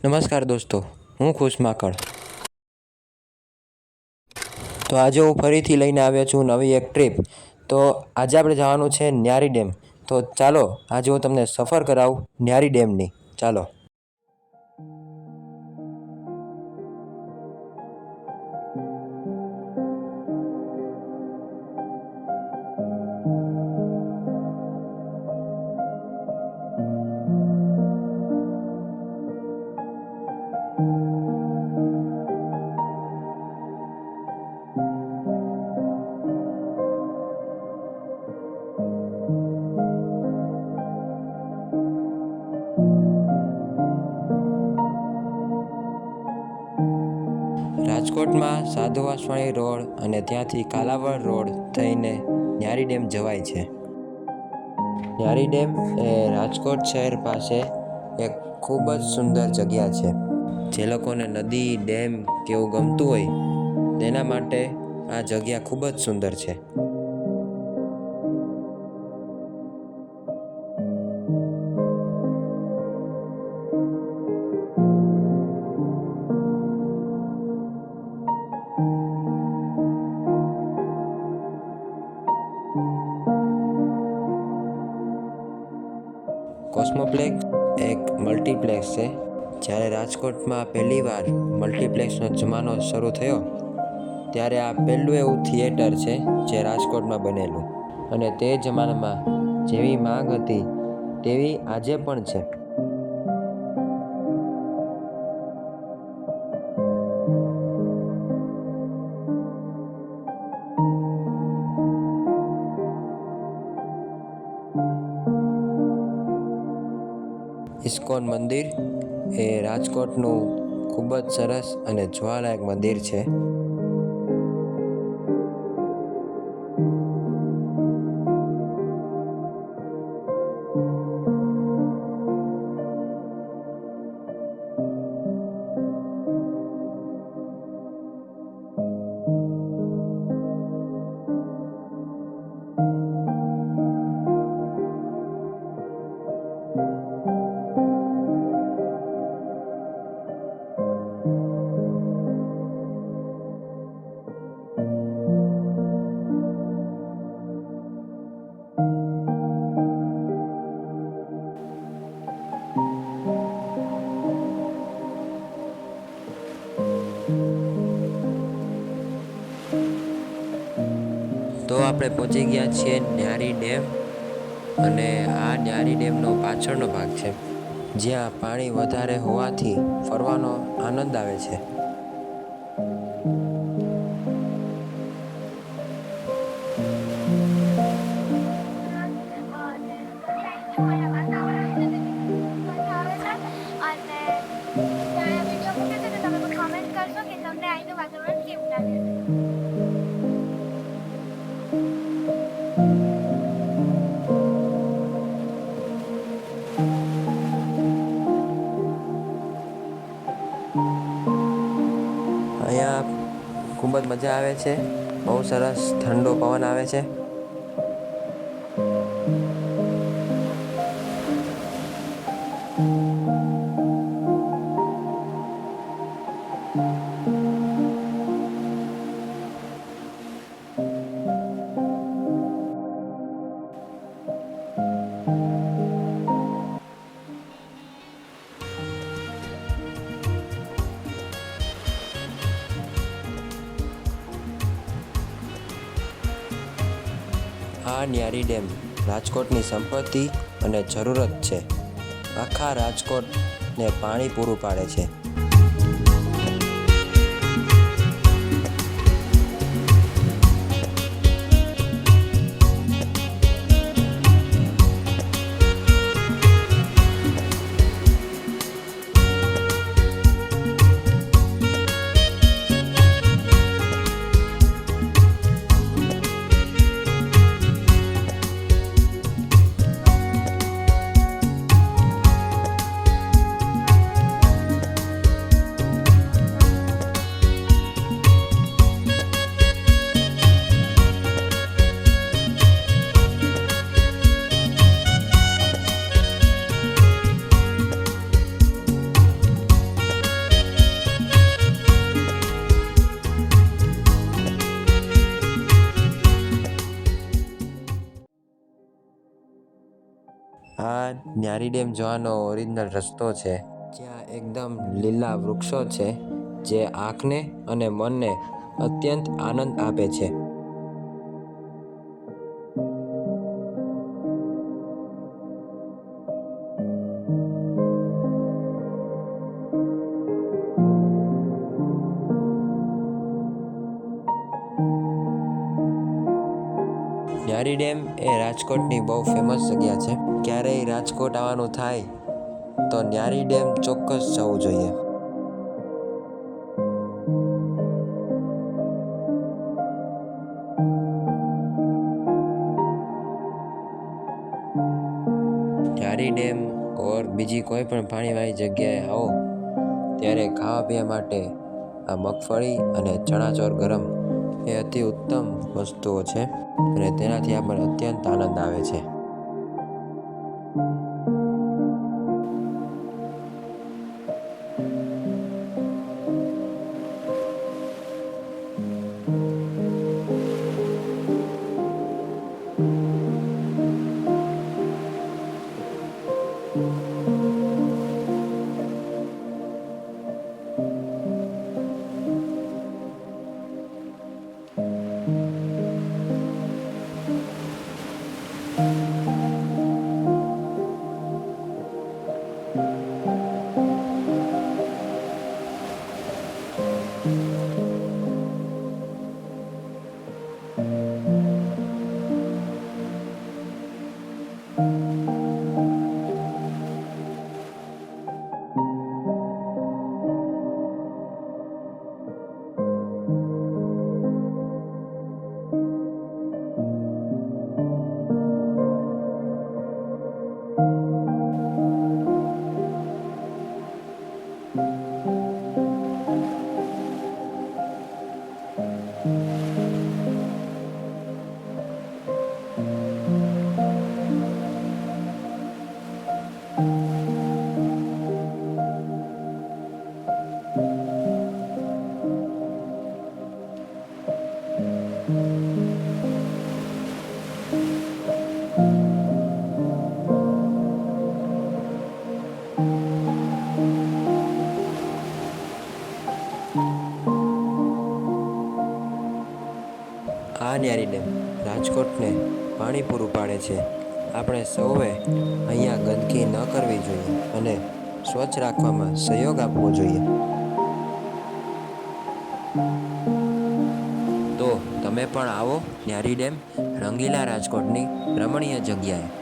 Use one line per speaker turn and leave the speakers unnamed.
નમસ્કાર દોસ્તો, હું ખુશ માકડ. તો આજે હું ફરીથી લઈને આવ્યો છું નવી એક ટ્રીપ. તો આજે આપણે જવાનું છે ન્યારી ડેમ. તો ચાલો આજે હું તમને સફર કરાવું ન્યારી ડેમની. ચાલો. રાજકોટમાં સાધુ વાસવાણી રોડ અને ત્યાંથી કાલાવડ રોડ થઈને ન્યારી ડેમ જવાય છે. ન્યારી ડેમ એ રાજકોટ શહેર પાસે એક ખૂબ જ સુંદર જગ્યા છે. જે લોકોને નદી, ડેમ કેવું ગમતું હોય તેના માટે આ જગ્યા ખૂબ જ સુંદર છે. કોસ્મોપ્લેક્સ એક મલ્ટીપ્લેક્સ છે. જ્યારે રાજકોટમાં પહેલીવાર મલ્ટીપ્લેક્સનો જમાનો શરૂ થયો ત્યારે આ પહેલું એવું થિયેટર છે જે રાજકોટમાં બનેલું, અને તે જમાનામાં જેવી માંગ હતી તેવી આજે પણ છે. ઇસ્કોન મંદિર એ રાજકોટનું ખૂબ જ સરસ અને જોવાલાયક મંદિર છે. તો આપણે પહોંચી ગયા છીએ ન્યારી ડેમ, અને આ ન્યારી ડેમનો પાછળનો ભાગ છે જ્યાં પાણી વધારે હોવાથી ફરવાનો આનંદ આવે છે. અહીંયા ખૂબ જ મજા આવે છે. બહુ સરસ ઠંડો પવન આવે છે. આ ન્યારી ડેમ રાજકોટની સંપત્તિ અને જરૂરત છે. આખા રાજકોટને પાણી પૂરું પાડે છે. ન્યારી ડેમ જવાનો ઓરિજિનલ રસ્તો છે, જ્યાં એકદમ લીલા વૃક્ષો છે જે આંખને અને મનને અત્યંત આનંદ આપે છે. ન્યારી ડેમ એ રાજકોટની બહુ ફેમસ જગ્યા છે. ક્યારેય રાજકોટ આવવાનું થાય તો ન્યારી ડેમ ચોક્કસ જવું જોઈએ. ન્યારી ડેમ ઓર બીજી કોઈ પણ પાણીવાળી જગ્યાએ આવો ત્યારે ખાવા પીવા માટે આ મગફળી અને ચણાચોર ગરમ એ અતિ ઉત્તમ વસ્તુઓ છે અને તેનાથી આપણને અત્યંત આનંદ આવે છે. આ ન્યારી ડેમ રાજકોટને પાણી પૂરું પાડે છે. આપણે સૌએ અહીંયા ગંદકી ન કરવી જોઈએ અને સ્વચ્છ રાખવામાં સહયોગ આપવો જોઈએ. તો તમે પણ આવો ન્યારી ડેમ, રંગીલા રાજકોટની રમણીય જગ્યાએ.